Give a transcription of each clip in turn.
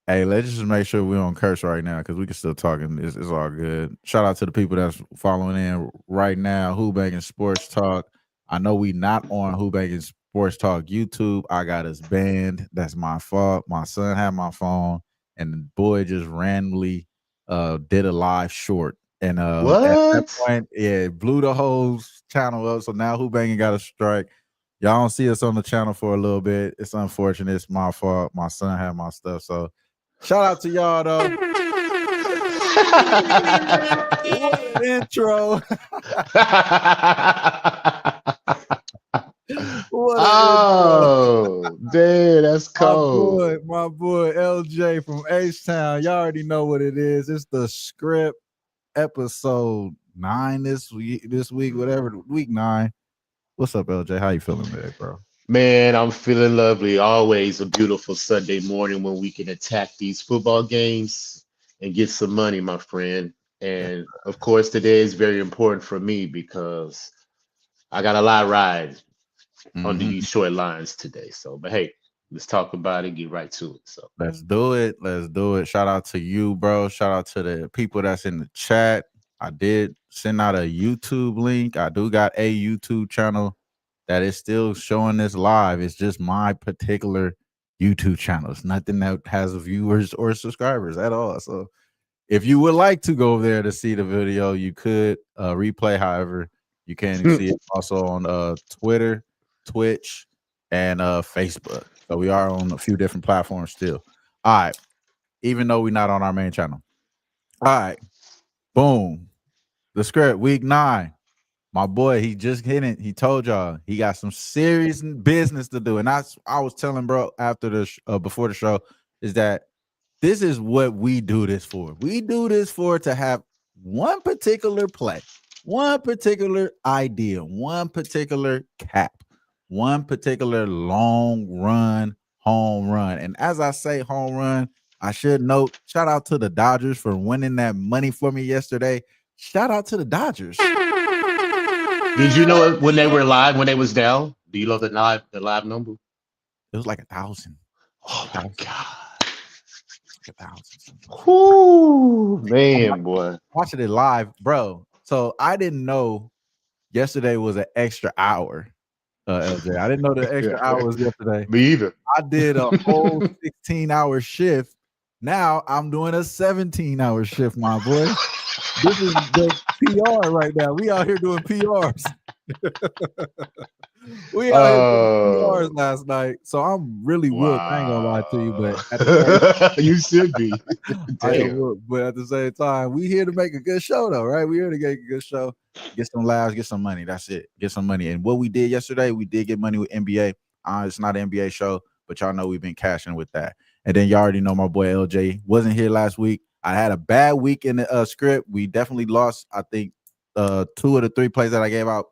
Hey, let's just make sure we don't curse right now because we can still talk and it's all good. Shout out to the people that's following in right now. Who Banging Sports Talk. I know we not on Who Banging Sports Talk YouTube. I got us banned. That's my fault. My son had my phone, and the boy just randomly did a live short. And at that What? point, yeah, it blew the whole channel up. So now Who Banging got a strike. Y'all don't see us on the channel for a little bit. It's unfortunate. It's my fault. My son had my stuff. So shout out to y'all though. What an intro. What an intro. Oh, damn, that's cold. My boy LJ from H Town. Y'all already know what it is. It's the script episode 9 this week, whatever, week 9. What's up, LJ? How you feeling today, bro? Man, I'm feeling lovely. Always a beautiful Sunday morning when we can attack these football games and get some money, my friend. Yeah. And of course, today is very important for me because I got a lot ride on the hmm Detroit Lions today. So, but hey, let's talk about it, get right to it. So, Let's do it. Let's do it. Shout out to you, bro. Shout out to the people that's in the chat. I did send out a YouTube link. I do got a YouTube channel that is still showing this live. It's just my particular YouTube channel. It's nothing that has viewers or subscribers at all. So if you would like to go over there to see the video, you could replay. However, you can see it also on Twitter, Twitch, and Facebook. So we are on a few different platforms still. All right, even though we're not on our main channel. All right, boom. The script, week 9. My boy, he just hit it. He told y'all he got some serious business to do, and I was telling bro after the before the show is that this is what we do this for. We do this for to have one particular play, one particular idea, one particular cap, one particular long run, home run. And as I say home run, I should note shout out to the Dodgers for winning that money for me yesterday. Shout out to the Dodgers. did you know when they were live, when they was down? Do you know the live number? It was like 1,000. Oh my Thousand, God. like 1,000 something. Whoo, I'm man, boy. watching it live, bro. So I didn't know yesterday was an extra hour, LJ. I didn't know the extra Yeah, hour was yesterday. me either. I did a whole 16-hour shift. Now I'm doing a 17-hour shift, my boy. This is the PR right now. We out here doing PRs. We out here doing PRs Oh, last night. So I'm really whooped. I ain't gonna lie to you, but wow. at the same You should be. I am Damn. whooped. But at the same time, we here to make a good show though, right? We here to make a good show, get some laughs, get some money. That's it. Get some money. And what we did yesterday, we did get money with NBA. It's not an NBA show, but y'all know we've been cashing with that. And then y'all already know my boy LJ wasn't here last week. I had a bad week in the script. We definitely lost, I think, 2 of the 3 plays that I gave out.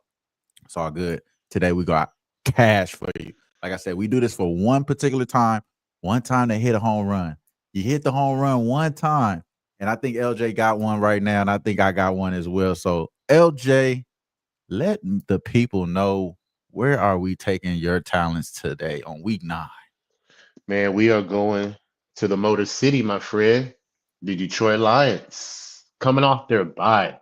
It's all good. Today we got cash for you. Like I said, we do this for one time to hit a home run. You hit the home run one time, and I think LJ got one right now, and I think I got one as well. So LJ, let the people know where are we taking your talents today on week 9. Man, we are going to the Motor City, my friend. The Detroit Lions coming off their bye.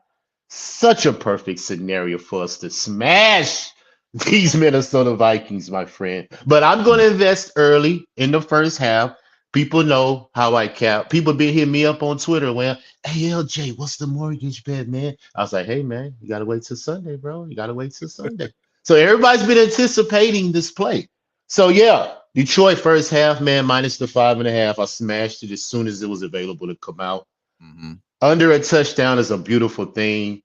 Such a perfect scenario for us to smash these Minnesota Vikings, my friend. But I'm going to invest early in the first half. People know how I cap. People been hitting me up on Twitter. Well, hey LJ, what's the mortgage bet, man? I was like, hey man, you gotta wait till Sunday, bro. You gotta wait till Sunday. So everybody's been anticipating this play. So yeah, Detroit first half, man, minus the 5.5. I smashed it as soon as it was available to come out. Mm-hmm. Under a touchdown is a beautiful thing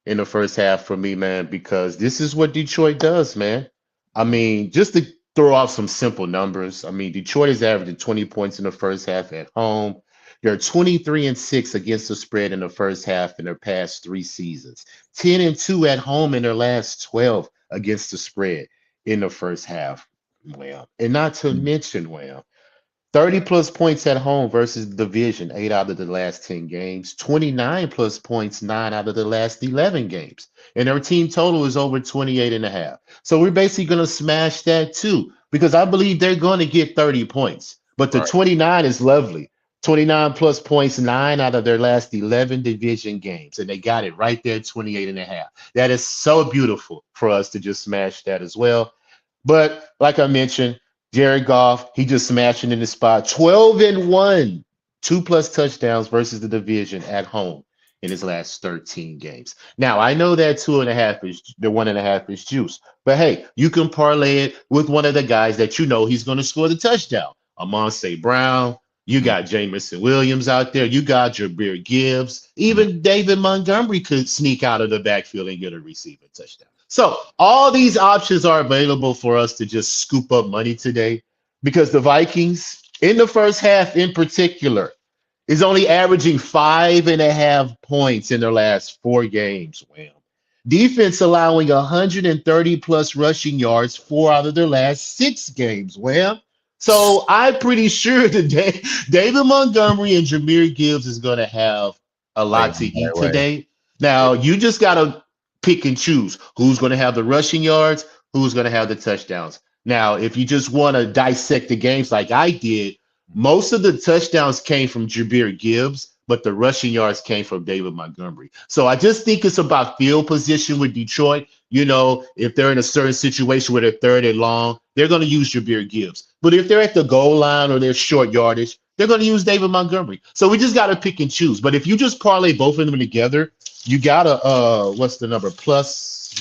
in the first half for me, man, because this is what Detroit does, man. I Mm-hmm. mean, just to throw out some simple numbers, I mean, Detroit is averaging 20 points in the first half at home. They're 23-6 against the spread in the first half in their past 3 seasons, 10-2 at home in their last 12 against the spread in the first half. Well, and not to mention, well, 30 plus points at home versus the division, 8 out of the last 10 games, 29 plus points, 9 out of the last 11 games. And their team total is over 28 and a half. So we're basically going to smash that too, because I believe they're going to get 30 points. But the Right. 29 is lovely. 29 plus points, 9 out of their last 11 division games. And they got it right there, 28 and a half. That is so beautiful for us to just smash that as well. But like I mentioned, Jared Goff, he just smashing in the spot. 12 and 1, 2+ touchdowns versus the division at home in his last 13 games. Now, I know that 2.5 is the 1.5 is juice, but hey, you can parlay it with one of the guys that you know he's going to score the touchdown. Amon St. Brown, you Mm, got Jamison Williams out there. You got Jameer Gibbs. mm. Even David Montgomery could sneak out of the backfield and get a receiving touchdown. So all these options are available for us to just scoop up money today because the Vikings, in the first half in particular, is only averaging 5.5 points in their last 4 games. Well, defense allowing 130 plus rushing yards 4 out of their last 6 games. Well, so I'm pretty sure today David Montgomery and Jameer Gibbs is going to have a Play lot to on that eat way. today. Yeah. Now, you just got to pick and choose who's going to have the rushing yards, who's going to have the touchdowns. Now, if you just want to dissect the games like I did, most of the touchdowns came from Jameer Gibbs, but the rushing yards came from David Montgomery. So I just think it's about field position with Detroit. You know, if they're in a certain situation where they're third and long, they're going to use Jameer Gibbs. But if they're at the goal line or they're short yardage, they're going to use David Montgomery. So we just got to pick and choose. But if you just parlay both of them together, you got to, what's the number? Plus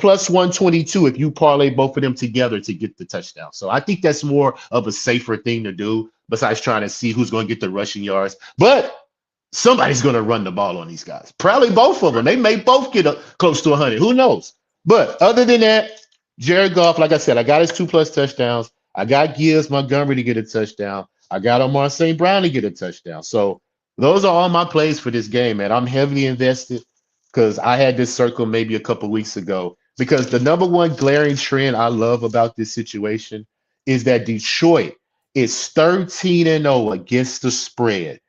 122 if you parlay both of them together to get the touchdown. So I think that's more of a safer thing to do besides trying to see who's going to get the rushing yards. But somebody's going to run the ball on these guys. Probably both of them. They may both get close to 100. Who knows? But other than that, Jared Goff, like I said, I got his 2+ touchdowns. I got Gibbs Montgomery to get a touchdown. I got Amar St. Brown to get a touchdown. So those are all my plays for this game, man. I'm heavily invested because I had this circle maybe a couple weeks ago. Because the number one glaring trend I love about this situation is that Detroit is 13-0 against the spread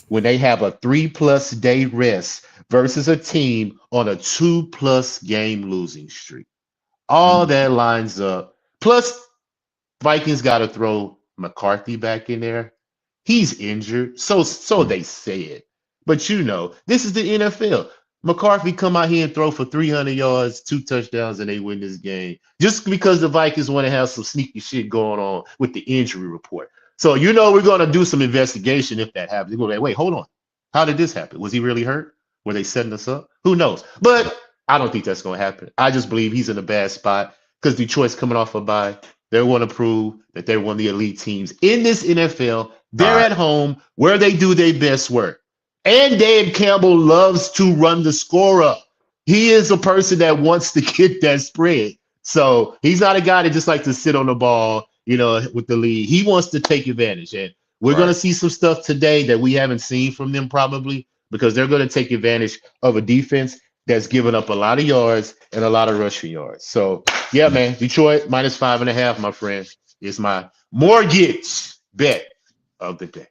when they have a 3+ day rest versus a team on a 2+ game losing streak. All Mm. that lines up. Plus, Vikings got to throw McCarthy back in there. He's injured, so Mm. they say it. But you know, this is the NFL. McCarthy come out here and throw for 300 yards, 2 touchdowns, and they win this game just because the Vikings want to have some sneaky shit going on with the injury report. So you know we're going to do some investigation if that happens. We're going to be like, wait, hold on. How did this happen? Was he really hurt? Were they setting us up? Who knows? But I don't think that's going to happen. I just believe he's in a bad spot because Detroit's coming off a bye. They want to prove that they're one of the elite teams in this NFL. All They're right. at home where they do their best work. And Dave Campbell loves to run the score up. He is a person that wants to get that spread. So he's not a guy that just likes to sit on the ball, you know, with the lead. He wants to take advantage. And we're going Right. to see some stuff today that we haven't seen from them probably because they're going to take advantage of a defense that's given up a lot of yards and a lot of rushing yards. So, yeah, man, Detroit minus 5.5, my friend, is my mortgage bet of the day.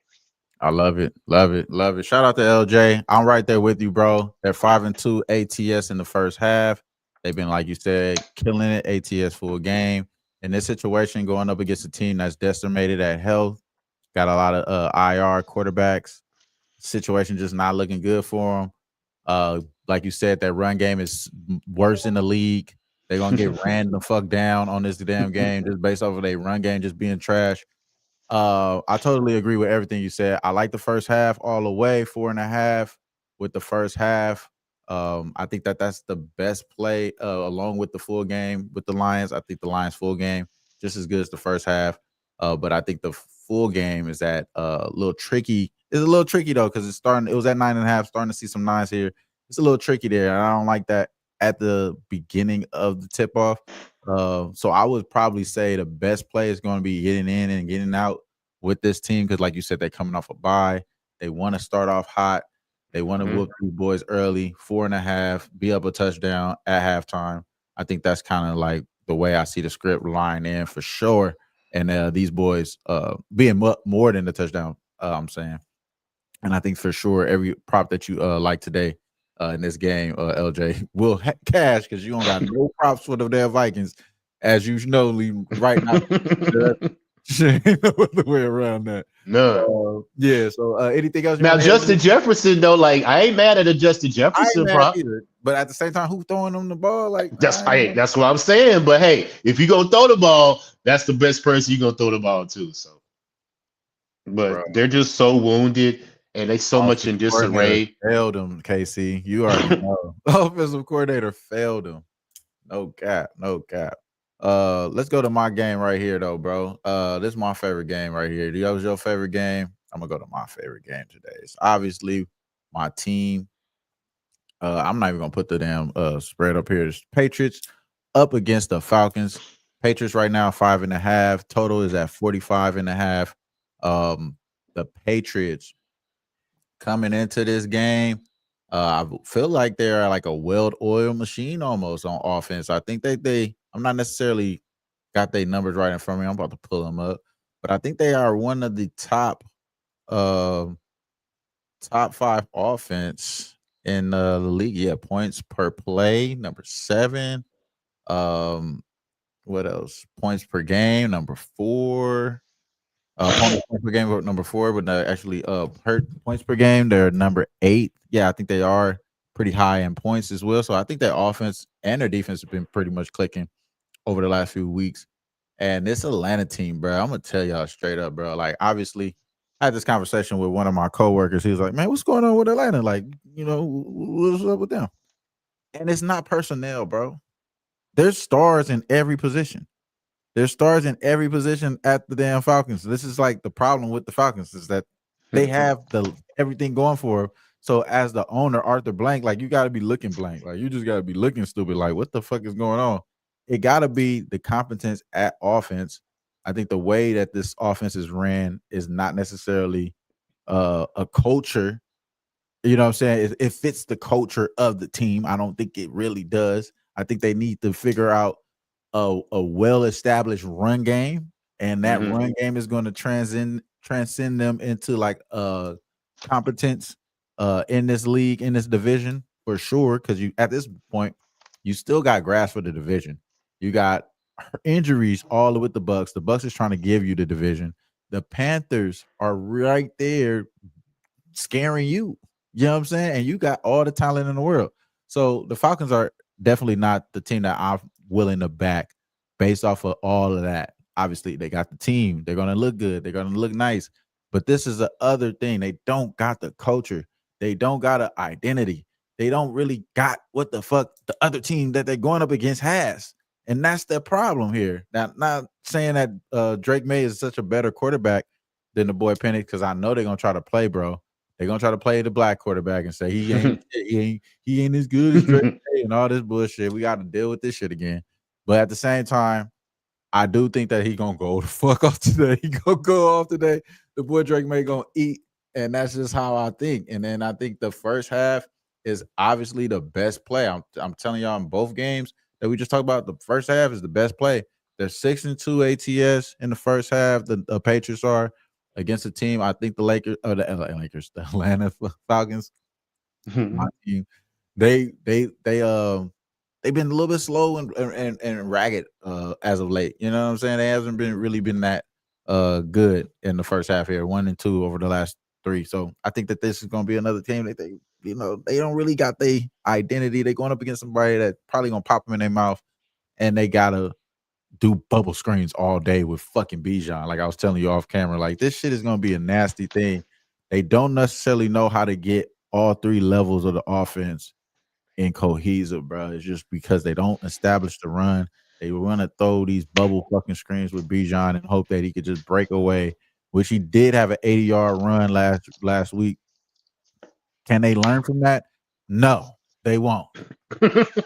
I love it. Love it. Love it. Shout out to LJ. I'm right there with you, bro. They're 5-2 ATS in the first half. They've been, like you said, killing it. ATS full game. In this situation, going up against a team that's decimated at health, got a lot of IR quarterbacks. Situation just not looking good for them. Like you said, that run game is worse in the league. They're gonna get ran the fuck down on this damn game just based off of their run game just being trash. I totally agree with everything you said. I like the first half all the way, 4.5 with the first half. I think that's the best play along with the full game with the Lions. I think the Lions full game just as good as the first half. But I think the full game is at a little tricky. It's a little tricky though because it was at 9.5, starting to see some nines here. It's a little tricky there. And I don't like that at the beginning of the tip off. So I would probably say the best play is going to be getting in and getting out with this team because, like you said, they're coming off a bye. They want to start off hot. They want to Mhm. whoop these boys early, 4.5, be up a touchdown at halftime. I think that's kind of like the way I see the script lying in for sure. And these boys being more than the touchdown, I'm saying. And I think for sure every prop that you like today in this game, LJ, will cash because you don't got no props for the damn Vikings, as you know, right now. Shit, ain't no other way around that. None. Yeah. So anything else you Now, want to hit Justin me? Jefferson, though, like I ain't mad at a Justin I ain't Jefferson mad prop. either. But at the same time, who throwing them the ball? Like, That's what I'm saying. But hey, if you gonna throw the ball, that's the best person you gonna throw the ball to. So, bro, but they're just so wounded and they so much offensive in coordinator disarray. failed him, KC. You already know. Offensive coordinator failed him. No cap, no cap. Let's go to my game right here, though, bro. This is my favorite game right here. Do that was your favorite game? I'm gonna go to my favorite game today. It's obviously my team. I'm not even gonna put the damn spread up here. It's Patriots up against the Falcons. Patriots right now 5.5. Total is at 45.5. The Patriots coming into this game, I feel like they're like a well-oiled machine almost on offense. I think I'm not necessarily got their numbers right in front of me. I'm about to pull them up, but I think they are one of the uh, top 5 offense in the league. Yeah, points per play, number 7. Um, what else? Points per game, number 4. Opponent points per game, number 4, but actually, hurt points per game, they're number 8. Yeah, I think they are pretty high in points as well. So I think their offense and their defense have been pretty much clicking over the last few weeks. And this Atlanta team, bro, I'm gonna tell y'all straight up, bro. Like, obviously, I had this conversation with one of my coworkers. He was like, "Man, what's going on with Atlanta? Like, what's up with them?" And it's not personnel, bro. There's stars in every position. There's stars in every position at the damn Falcons. This is like the problem with the Falcons is that they have everything going for them. So as the owner, Arthur Blank, like you got to be looking blank. Like you just got to be looking stupid. Like what the fuck is going on? It got to be the competence at offense. I think the way that this offense is ran is not necessarily a culture. You know what I'm saying? It fits the culture of the team. I don't think it really does. I think they need to figure out a well-established run game, and that Mhm. run game is going to transcend them into like competence in this league, in this division for sure. Because you at this point, you still got grass for the division. You got injuries all with the Bucks. The Bucks is trying to give you the division. The Panthers are right there scaring you. You know what I'm saying? And you got all the talent in the world. So the Falcons are definitely not the team that I'm willing to back based off of all of that. Obviously, they got the team. They're going to look good. They're going to look nice. But this is the other thing. They don't got the culture. They don't got an identity. They don't really got what the fuck the other team that they're going up against has. And that's the problem here. Now, not saying that Drake May is such a better quarterback than the boy Penny, because I know they're going to try to play, bro. They're gonna try to play the black quarterback and say he ain't as good as Drake May and all this bullshit. We got to deal with this shit again. But at the same time, I do think that he gonna go the fuck off today. He gonna go off today. The boy Drake May gonna eat, and that's just how I think. And then I think the first half is obviously the best play. I'm telling y'all in both games that we just talked about, the first half is the best play. They're 6-2 ATS in the first half. The Patriots are against the team. I think the Lakers, or the Atlanta Falcons, my team, they've been a little bit slow and ragged as of late. You know what I'm saying? They hasn't really been that good in the first half here, 1 and 2 over the last 3. So I think that this is going to be another team that they don't really got their identity. They're going up against somebody that probably gonna pop them in their mouth, and they gotta do bubble screens all day with fucking Bijan. Like I was telling you off camera, like this shit is gonna be a nasty thing. They don't necessarily know how to get all 3 levels of the offense in cohesive, bro. It's just because they don't establish the run. They want to throw these bubble fucking screens with Bijan and hope that he could just break away, which he did have an 80-yard run last week. Can they learn from that? No, they won't.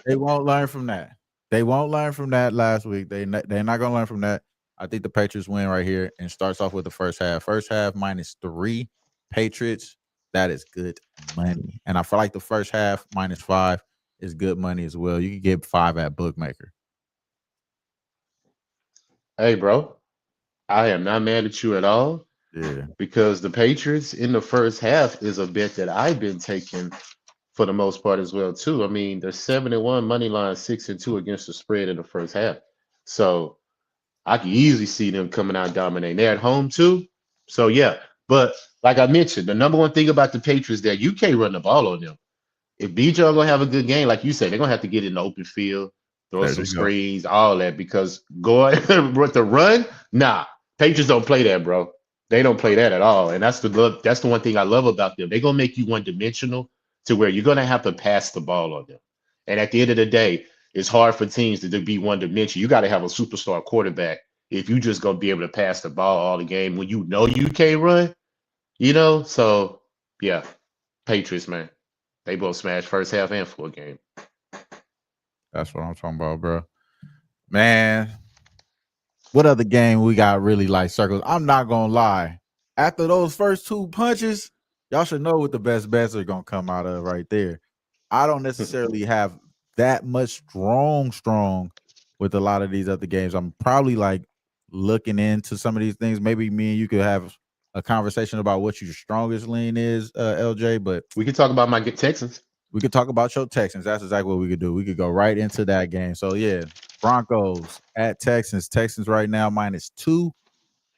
They won't learn from that. They won't learn from that last week. They're not gonna learn from that. I think the Patriots win right here and starts off with the first half. First half -3 Patriots. That is good money. And I feel like the first half -5 is good money as well. You can get 5 at bookmaker. Hey, bro, I am not mad at you at all Yeah. because the Patriots in the first half is a bet that I've been taking for the most part as well too. I mean, they're 7-1 money line, 6-2 against the spread in the first half. So I can easily see them coming out and dominating. They're at home too. So yeah. But like I mentioned, the number one thing about the Patriots that you can't run the ball on them. If Bijan gonna have a good game, like you said, they're gonna have to get in the open field, throw There some you go. screens, all that. Because going with the run, nah, Patriots don't play that, bro. They don't play that at all. And that's the one thing I love about them. They're gonna make you one dimensional to where you're gonna have to pass the ball on them. And at the end of the day, it's hard for teams to be one dimension. You got to have a superstar quarterback if you just gonna be able to pass the ball all the game when you know you can't run. So yeah, Patriots, man. They both smashed first half and full game. That's what I'm talking about, bro. Man, what other game we got really like circles? I'm not gonna lie. After those first two punches, y'all should know what the best bets are gonna come out of right there. I don't necessarily have that much strong with a lot of these other games. I'm probably like looking into some of these things. Maybe me and you could have a conversation about what your strongest lean is, LJ. But We can talk about my Texans. we could talk about your Texans. That's exactly what we could do. We could go right into that game. So yeah, Broncos at Texans. Texans right now -2,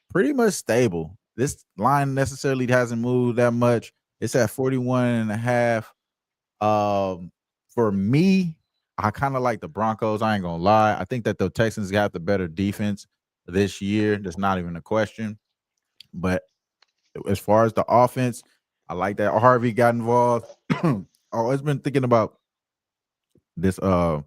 pretty much stable. This line necessarily hasn't moved that much. It's at 41.5. For me, I kind of like the Broncos. I ain't gonna lie. I think that the Texans got the better defense this year. That's not even a question. But as far as the offense, I like that Harvey got involved. I've always been thinking about this. I've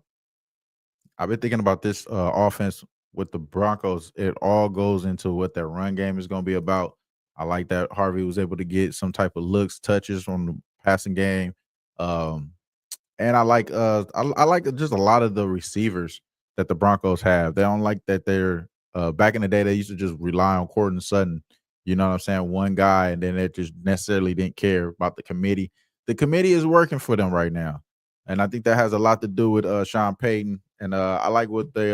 been thinking about this offense with the Broncos. It all goes into what their run game is going to be about. I like that Harvey was able to get some type of looks, touches on the passing game. And I like I like just a lot of the receivers that the Broncos have. They don't like that they're back in the day they used to just rely on Courtland Sutton. You know what I'm saying? One guy, and then they just necessarily didn't care about the committee. The committee is working for them right now. And I think that has a lot to do with Sean Payton. And I like what they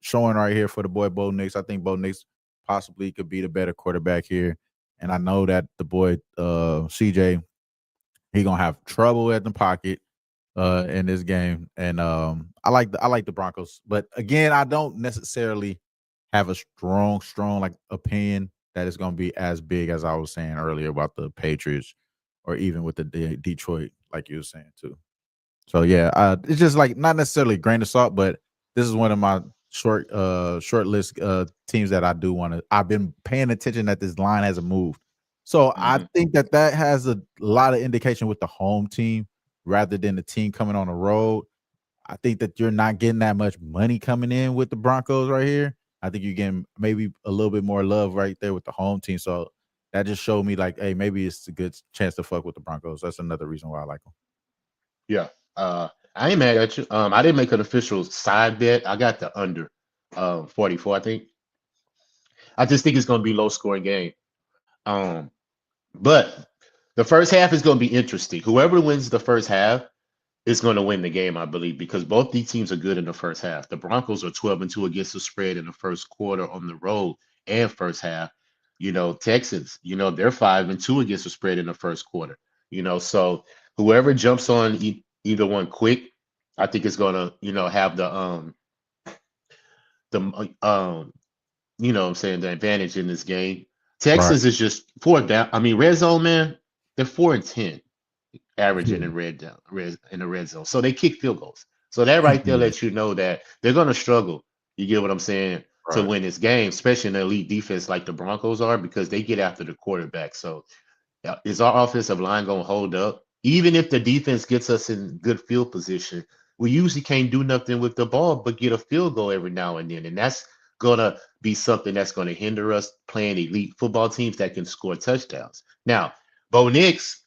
showing right here for the boy Bo Nix. I think Bo Nix possibly could be the better quarterback here. And I know that the boy CJ, he gonna have trouble at the pocket in this game. And I like the Broncos. But again, I don't necessarily have a strong like opinion that it's gonna be as big as I was saying earlier about the Patriots or even with the Detroit, like you were saying too. So yeah, it's just like not necessarily a grain of salt, but this is one of my short list teams that I do want to. I've been paying attention that this line hasn't moved, so I think that has a lot of indication with the home team rather than the team coming on the road. I think that you're not getting that much money coming in with the Broncos right here. I think you're getting maybe a little bit more love right there with the home team. So that just showed me like, hey, maybe it's a good chance to fuck with the Broncos. That's another reason why I like them. Yeah. I ain't mad at you. I didn't make an official side bet. I got the under 44, I think. I just think it's gonna be low scoring game. But the first half is gonna be interesting. Whoever wins the first half is gonna win the game, I believe, because both these teams are good in the first half. The Broncos are 12-2 against the spread in the first quarter on the road and first half. Texans, they're 5-2 against the spread in the first quarter. So whoever jumps on either one quick, I think is gonna, have the what I'm saying, the advantage in this game. Texas is just fourth down. I mean, red zone, man, they're 4-10 averaging in the red zone. So they kick field goals. So that right there lets you know that they're gonna struggle. You get what I'm saying? To win this game, especially an elite defense like the Broncos are, because they get after the quarterback. So is our offensive line gonna hold up? Even if the defense gets us in good field position, we usually can't do nothing with the ball but get a field goal every now and then. And that's gonna be something that's gonna hinder us playing elite football teams that can score touchdowns. Now, Bo Nix,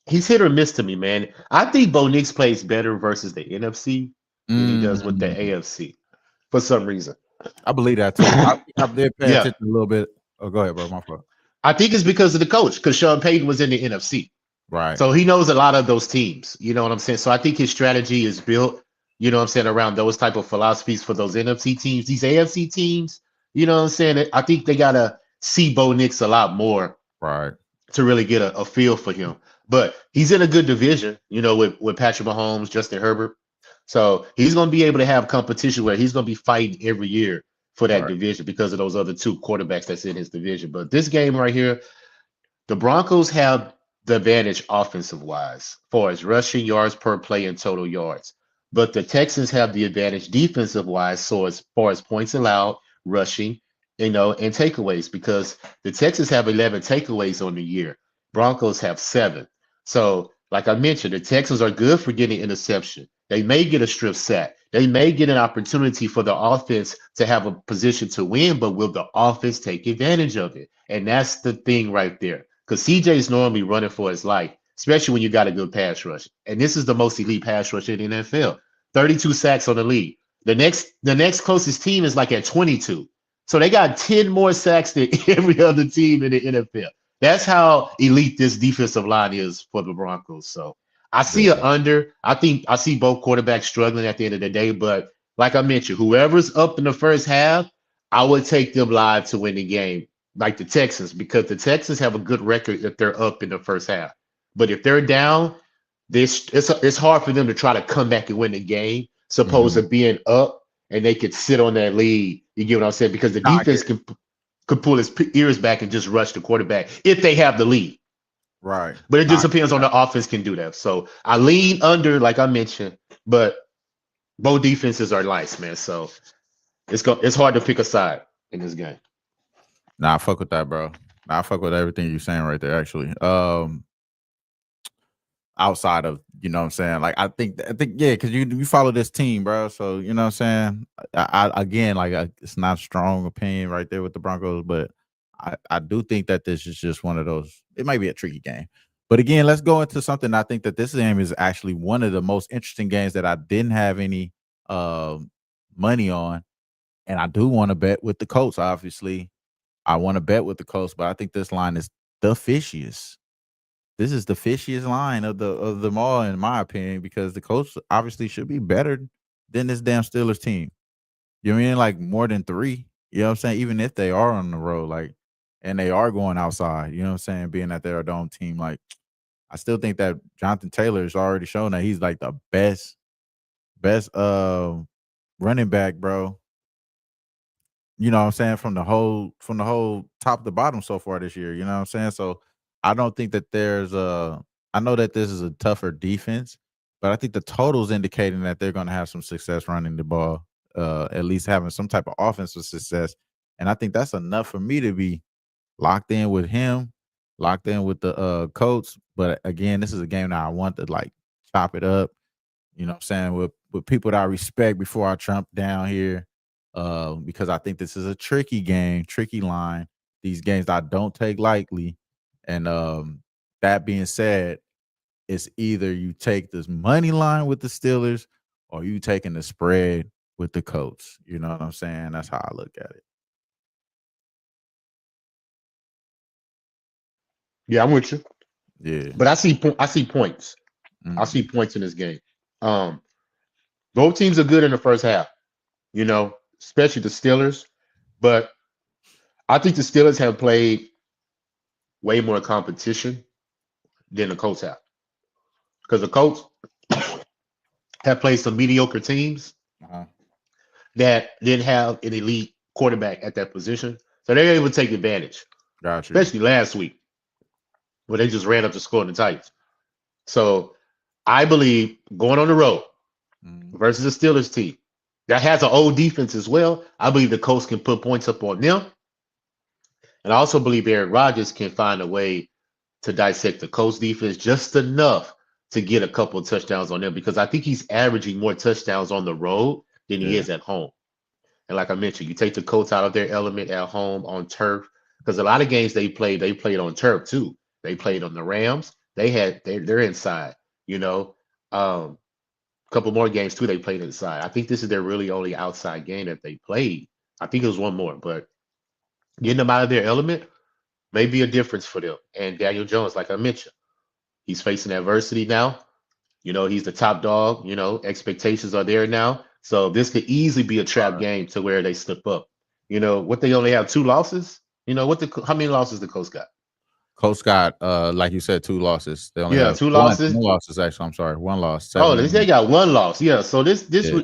he's hit or miss to me, man. I think Bo Nix plays better versus the NFC than he does with the AFC for some reason. I believe that too. I did pay attention a little bit. Oh, go ahead, bro. My fault. I think it's because of the coach, because Sean Payton was in the NFC. Right. So he knows a lot of those teams. You know what I'm saying? So I think his strategy is built, around those type of philosophies for those NFC teams. These AFC teams, you know what I'm saying? I think they got to see Bo Nix a lot more. Right. To really get a feel for him. But he's in a good division, with Patrick Mahomes, Justin Herbert. So he's going to be able to have competition where he's going to be fighting every year for that Right. division because of those other two quarterbacks that's in his division. But this game right here, the Broncos have the advantage offensive wise, far as rushing yards per play and total yards. But the Texans have the advantage defensive wise, so as far as points allowed, rushing, and takeaways, because the Texans have 11 takeaways on the year. Broncos have 7. So, like I mentioned, the Texans are good for getting interception. They may get a strip sack. They may get an opportunity for the offense to have a position to win, but will the offense take advantage of it? And that's the thing right there. Because CJ is normally running for his life, especially when you got a good pass rush. And this is the most elite pass rush in the NFL. 32 sacks on the league. The next closest team is like at 22. So they got 10 more sacks than every other team in the NFL. That's how elite this defensive line is for the Broncos. So I see an Yeah. under. I think I see both quarterbacks struggling at the end of the day. But like I mentioned, whoever's up in the first half, I would take them live to win the game, like the Texans, because the Texans have a good record if they're up in the first half. But if they're down, it's hard for them to try to come back and win the game, supposed Mhm. to being up and they could sit on that lead. You get what I'm saying? Because the Nah, I get defense it. could pull his ears back and just rush the quarterback if they have the lead. Right. But it Nah, just I get depends on that. the offense can do that. So I lean under, like I mentioned, but both defenses are nice, man. So it's hard to pick a side in this game. Nah, I fuck with that, bro. Nah, I fuck with everything you're saying right there, actually. Outside of, you know what I'm saying? Like I think yeah, because you follow this team, bro. So you know what I'm saying? I again, like it's not a strong opinion right there with the Broncos, but I do think that this is just one of those. It might be a tricky game. But again, let's go into something. I think that this game is actually one of the most interesting games that I didn't have any money on. And I do want to bet with the Colts, obviously. I want to bet with the Colts, but I think this line is the fishiest. This is the fishiest line of them all, in my opinion, because the Colts obviously should be better than this damn Steelers team. You know what I mean? Like more than 3. You know what I'm saying? Even if they are on the road, like, and they are going outside, you know what I'm saying? Being that they're a dome team, like, I still think that Jonathan Taylor has already shown that he's like the best running back, bro. You know what I'm saying, from the whole top to bottom so far this year, you know what I'm saying? So, I don't think that there's a I know that this is a tougher defense, but I think the total's indicating that they're gonna have some success running the ball, at least having some type of offensive success, and I think that's enough for me to be locked in with him, locked in with the, Colts, but again, this is a game that I want to, like, chop it up, you know what I'm saying, with people that I respect before I jump down here, because I think this is a tricky game, tricky line. These games I don't take lightly. And that being said, it's either you take this money line with the Steelers or you taking the spread with the Colts. You know what I'm saying? That's how I look at it. Yeah, I'm with you. Yeah. But I see points. I Mhm. see points in this game. Um, Both teams are good in the first half, especially the Steelers. But I think the Steelers have played way more competition than the Colts have. Because the Colts have played some mediocre teams Uh-huh. that didn't have an elite quarterback at that position. So they're able to take advantage, Got you. especially last week where they just ran up the score in the Titans. So I believe going on the road Mhm. versus the Steelers team that has an old defense as well, I believe the Colts can put points up on them. And I also believe Aaron Rodgers can find a way to dissect the Colts defense just enough to get a couple of touchdowns on them because I think he's averaging more touchdowns on the road than he Yeah. is at home. And like I mentioned, you take the Colts out of their element at home on turf because a lot of games they played on turf too. They played on the Rams. They're inside. You know, a couple more games too. They played inside. I think this is their really only outside game that they played. I think it was one more, but getting them out of their element may be a difference for them. And Daniel Jones, like I mentioned, he's facing adversity now. He's the top dog. Expectations are there now. So this could easily be a trap Right. game to where they slip up. What they only have 2 losses. How many losses the Coast got? Colts got like you said, 2 losses. They only Yeah, have 2 one losses. losses actually. I'm sorry, 1 loss, Oh, 7 they and got 1 loss. Yeah, so yeah.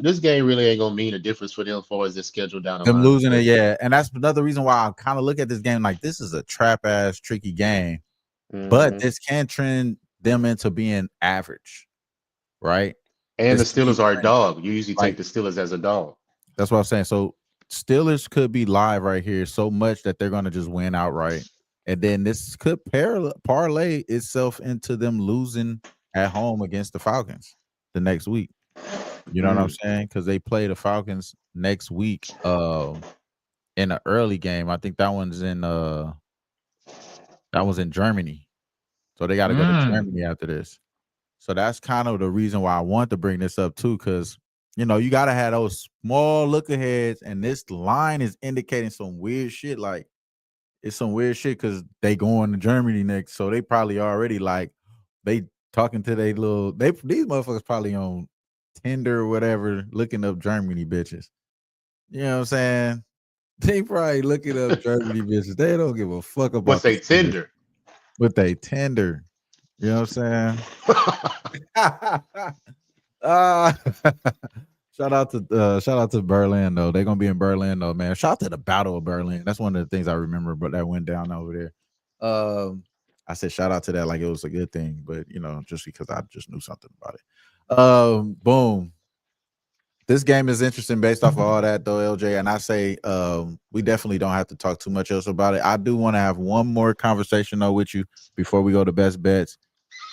this game really ain't gonna mean a difference for them as far as their schedule down the Them line losing it, because yeah, and that's another reason why I kind of look at this game like this is a trap ass tricky game, but Mhm. this can trend them into being average, right? And the This team, Steelers are a dog. You usually take like the Steelers as a dog. that's what I'm saying. So Steelers could be live right here so much that they're gonna just win outright, and then this could parlay itself into them losing at home against the Falcons the next week. You know what I'm Mm. saying? Because they play the Falcons next week. In the early game. I think that was in Germany. So they gotta go to Mm. Germany after this. So that's kind of the reason why I want to bring this up too, because you gotta have those small look aheads, and this line is indicating some weird shit. Like it's some weird shit because they going to Germany next. So they probably already like they talking to these motherfuckers probably on Tinder or whatever, looking up Germany bitches. You know what I'm saying? They probably looking up Germany bitches. They don't give a fuck What's about the they Steelers, tender? but they tender. You know what I'm saying? Ah, shout out to Berlin though. They're gonna be in Berlin though, man. Shout out to the Battle of Berlin. That's one of the things I remember, but that went down over there. I said shout out to that like it was a good thing, but just because I just knew something about it. Boom. This game is interesting based off of all that though, LJ. And I say we definitely don't have to talk too much else about it. I do want to have one more conversation though with you before we go to best bets.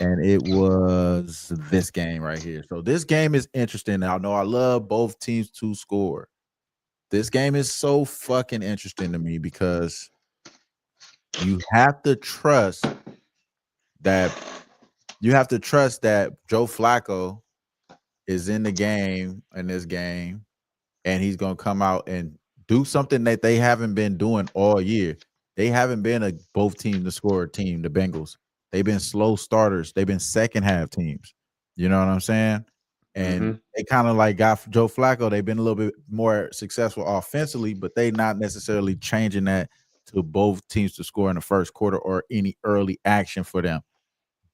And it was this game right here. So this game is interesting. I know I love both teams to score. This game is so fucking interesting to me because you have to trust that Joe Flacco is in the game in this game and he's gonna come out and do something that they haven't been doing all year. They haven't been a both team to score team, the Bengals. They've been slow starters. They've been second half teams. You know what I'm saying? And Mhm. they kind of like got Joe Flacco. They've been a little bit more successful offensively, but they not necessarily changing that to both teams to score in the first quarter or any early action for them.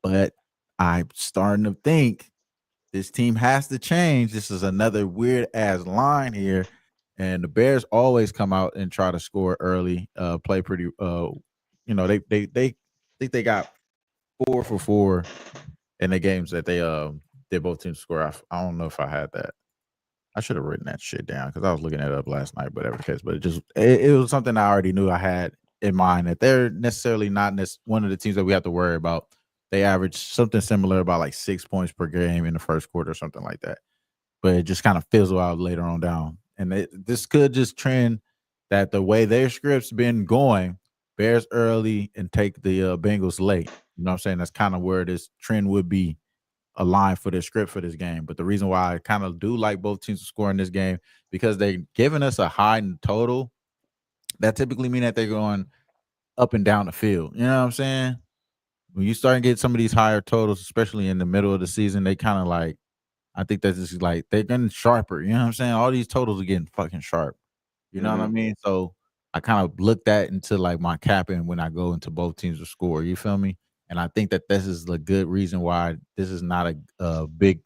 But I'm starting to think this team has to change. This is another weird ass line here. And the Bears always come out and try to score early, play pretty they think they got 4 for 4 in the games that they both teams score. I don't know if I had that. I should have written that shit down because I was looking it up last night, whatever case. But it was something I already knew I had in mind that they're necessarily not one of the teams that we have to worry about. They average something similar, about like 6 points per game in the first quarter, or something like that. But it just kind of fizzle out later on down. And this could just trend that the way their script's been going, Bears early and take the Bengals late. You know what I'm saying? That's kind of where this trend would be a line for their script for this game. But the reason why I kind of do like both teams to score in this game because they're giving us a high total. That typically mean that they're going up and down the field. You know what I'm saying? When you start to get some of these higher totals, especially in the middle of the season, they kind of like I think that's just like they're getting sharper. You know what I'm saying? All these totals are getting fucking sharp. You know what I Mhm. mean? So I kind of look that into like my capping when I go into both teams to score. You feel me? And I think that this is a good reason why this is not a big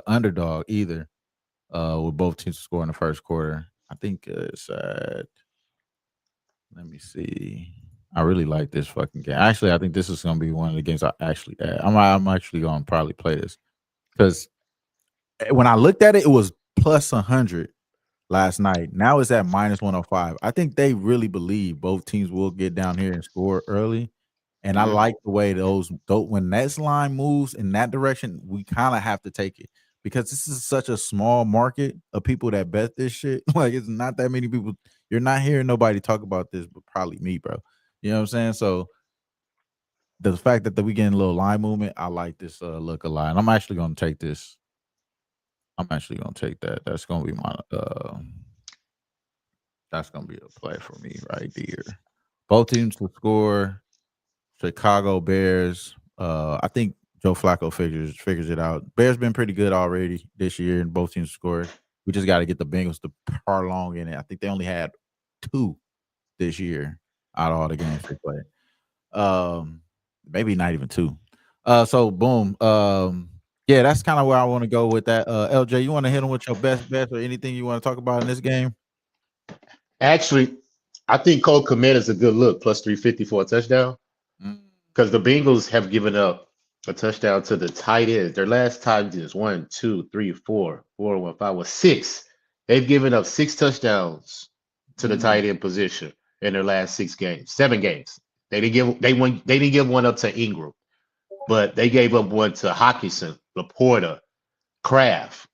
underdog either. With both teams to score in the first quarter. I think it's at. Let me see. I really like this fucking game. Actually, I think this is gonna be one of the games I actually add. I'm actually gonna probably play this because when I looked at it, it was plus 100 last night. Now it's at minus 105. I think they really believe both teams will get down here and score early. And I Mhm. like the way when that line moves in that direction, we kind of have to take it because this is such a small market of people that bet this shit. Like it's not that many people. You're not hearing nobody talk about this, but probably me, bro. You know what I'm saying? So the fact that we getting a little line movement, I like this look a lot. And I'm actually gonna take this. I'm actually gonna take that. That's gonna be a play for me right there. Both teams to score. Chicago Bears. I think Joe Flacco figures it out. Bears been pretty good already this year, and both teams scored. We just got to get the Bengals to prolong in it. I think they only had 2 this year out of all the games they played. maybe not even 2. So boom. Yeah, that's kind of where I want to go with that. LJ, you want to hit him with your best bet or anything you want to talk about in this game? Actually, I think Cole Kmet is a good look, plus 350 for a touchdown. Mm, Because the Bengals have given up a touchdown to the tight end. Their last tight ends, 1, 2, 3, 4, 4, 1, 5, was 6. They've given up 6 touchdowns to the mm, tight end position in their last 6 games, 7 games. They didn't give one up to Ingram, but they gave up one to Hawkinson, Laporta, Kraft,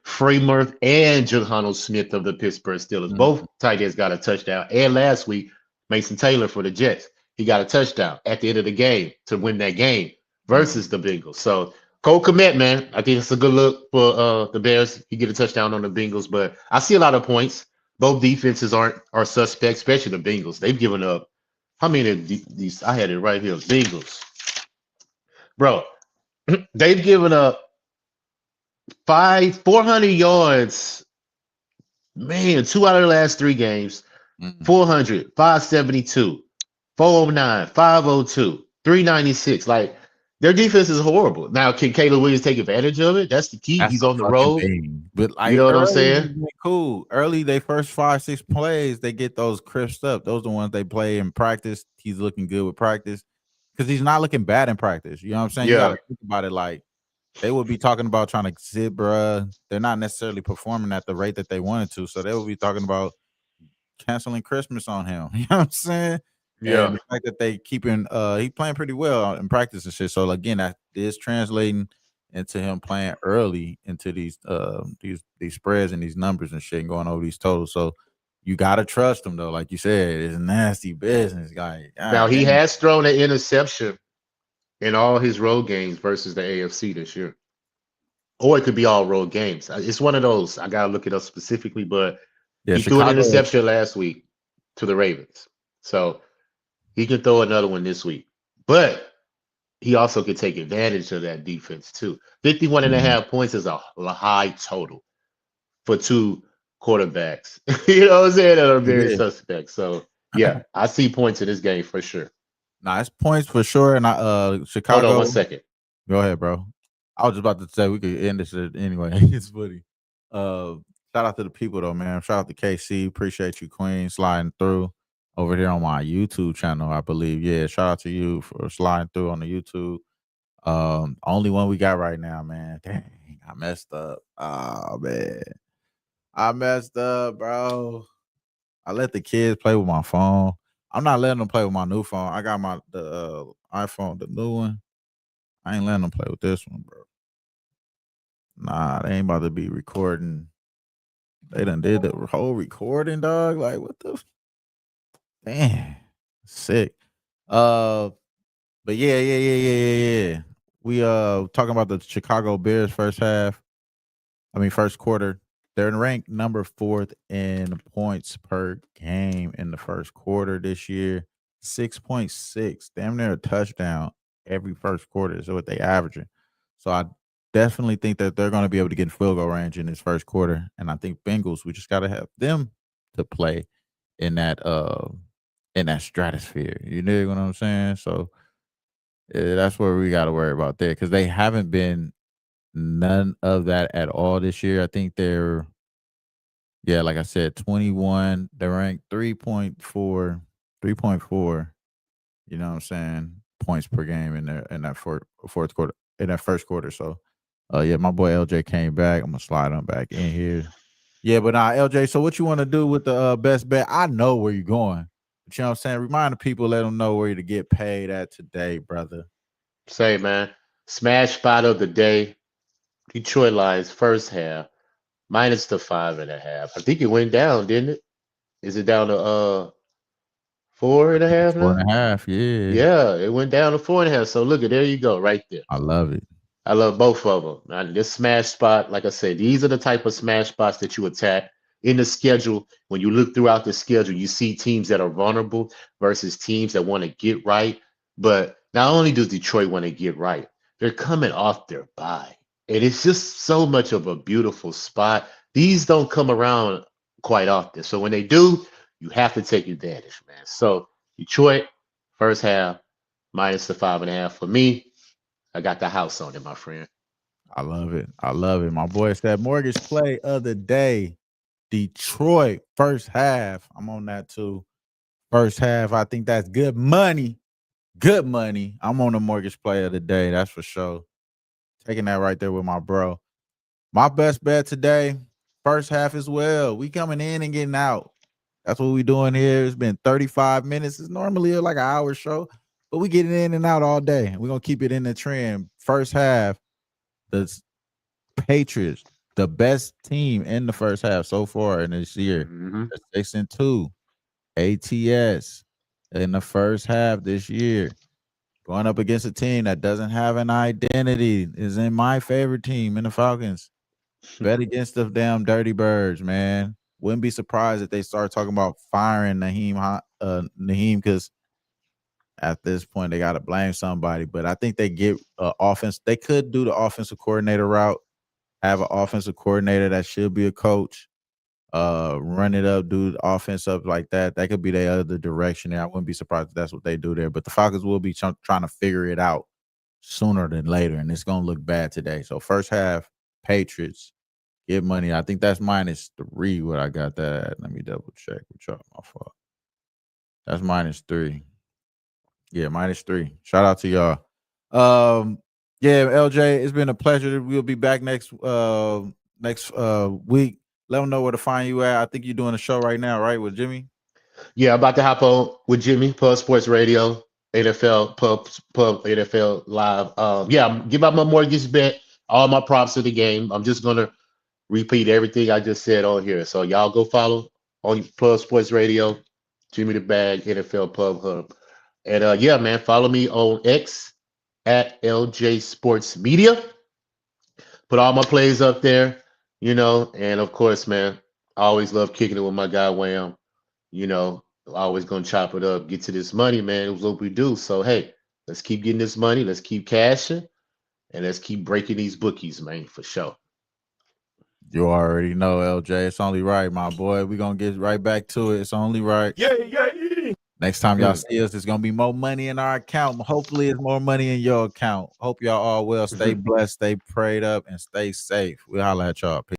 Freeman, and Johannes Smith of the Pittsburgh Steelers. mm, Both tight ends got a touchdown. And last week, Mason Taylor for the Jets. He got a touchdown at the end of the game to win that game mm. versus the Bengals. So Cole Kmet, man, I think it's a good look for the Bears. He get a touchdown on the Bengals, but I see a lot of points. Both defenses are suspect, especially the Bengals. They've given up how many of these? I had it right here. Bengals, bro. They've given up 400 yards, man, 2 out of the last 3 games, Mm. 400, 572, 409, 502, 396. Like their defense is horrible. Now, can Caleb Williams take advantage of it? That's the key. That's He's the on the fucking road. thing. But You like know what I'm early, saying? it's been cool. Early, they first 5, 6 plays, they get those crisped up. Those are the ones they play in practice. He's looking good with practice because he's not looking bad in practice. You know what I'm saying? You got Yeah. to think about it like they would be talking about trying to sit, bruh. They're not necessarily performing at the rate that they wanted to. So they would be talking about canceling Christmas on him. You know what I'm saying? And Yeah. the fact that they keeping he playing pretty well in practice and shit. So again, that is translating into him playing early into these spreads and these numbers and shit and going over these totals. So you gotta trust him though, like you said, it's nasty business, guy. Now God he damn. has thrown an interception in all his road games versus the AFC this year. Or it could be all road games. It's one of those. I gotta look it up specifically, but Yeah, he threw an Chicago. interception last week to the Ravens. So he can throw another one this week. But he also can take advantage of that defense too. 51 and a Mhm. half points is a high total for 2 quarterbacks. You know what I'm saying? That are It very is. suspect. So yeah, I see points in this game for sure. Nah, it's points for sure. And Hold on Chicago. 1 second. Go ahead, bro. I was just about to say we could end this shit anyway. It's funny. Uh, Shout out to the people though, man. Shout out to KC. Appreciate you, Queen, sliding through over here on my YouTube channel, I believe. Yeah, shout out to you for sliding through on the YouTube. Only one we got right now, man. Dang, I messed up. Oh man, I messed up, bro. I let the kids play with my phone. I'm not letting them play with my new phone. I got the iPhone, the new one. I ain't letting them play with this one, bro. Nah, they ain't about to be recording. They done did the whole recording, dog. Like, what the damn, sick. Uh, but yeah. We talking about the Chicago Bears first quarter. They're ranked number 4th in points per game in the first quarter this year. 6.6, damn near a touchdown every first quarter is what they averaging. So I definitely think that they're going to be able to get in field goal range in this first quarter. And I think Bengals, we just got to have them to play in that stratosphere. You know what I'm saying? So that's where we got to worry about there because they haven't been none of that at all this year. I think they're, yeah, like I said, 21. They're ranked 3.4, you know what I'm saying, points per game in that fourth quarter, in that first quarter. So, yeah, my boy LJ came back. I'm gonna slide him back in here. Yeah, but LJ. So, what you want to do with the best bet? I know where you're going, but you know what I'm saying. Remind the people, let them know where to get paid at today, brother. Say man. Smash spot of the day. Detroit Lions first half. Minus the 5.5. I think it went down, didn't it? Is it down to 4.5 Four now? and a half. Yeah, Yeah, it went down to 4.5. So look at there you go, right there. I love it. I love both of them. Now, this smash spot, like I said, these are the type of smash spots that you attack in the schedule. When you look throughout the schedule, you see teams that are vulnerable versus teams that want to get right. But not only does Detroit want to get right, they're coming off their bye. And it's just so much of a beautiful spot. These don't come around quite often. So when they do, you have to take advantage, man. So Detroit, first half, minus the 5.5 for me. I got the house on it, my friend. I love it. I love it. My boy said mortgage play of the day. Detroit first half. I'm on that too. First half. I think that's good money. Good money. I'm on the mortgage play of the day. That's for sure. Taking that right there with my bro. My best bet today, first half as well. We coming in and getting out. That's what we doing here. It's been 35 minutes. It's normally like an hour show, but we getting in and out all day. We're going to keep it in the trend. First half, the Patriots, the best team in the first half so far in this year. Mm-hmm. 6-2. ATS in the first half this year. Going up against a team that doesn't have an identity is in my favorite team in the Falcons. Bet against the damn Dirty Birds, man. Wouldn't be surprised if they start talking about firing Naheem because at this point they got to blame somebody. But I think they get offense. They could do the offensive coordinator route, have an offensive coordinator that should be a coach, run it up, do the offense up like that. That could be the other direction there. I wouldn't be surprised if that's what they do there. But the Falcons will be trying to figure it out sooner than later, and it's going to look bad today. So first half, Patriots. Get money. I think that's -3. What I got that at. Let me double check. My fault. That's -3. Yeah, -3. Shout out to y'all. Yeah, LJ, it's been a pleasure. We'll be back next week. Let them know where to find you at. I think you're doing a show right now, right, with Jimmy? Yeah, I'm about to hop on with Jimmy, Pub Sports Radio, NFL, Pub NFL Live. Yeah, give out my mortgage bet, all my props of the game. I'm just gonna repeat everything I just said on here. So y'all go follow on Pub Sports Radio, Jimmy the Bag, NFL Pub Hub. And yeah, man, follow me on X at LJ Sports Media. Put all my plays up there, and of course, man, I always love kicking it with my guy Wham. Always gonna chop it up, get to this money, man. It was what we do. So hey, let's keep getting this money, let's keep cashing, and let's keep breaking these bookies, man, for sure. You already know, LJ. It's only right, my boy. We're going to get right back to it. It's only right. Yeah. Next time y'all see us, there's going to be more money in our account. Hopefully, it's more money in your account. Hope y'all all well. Stay blessed, stay prayed up, and stay safe. We'll holler at y'all. Peace.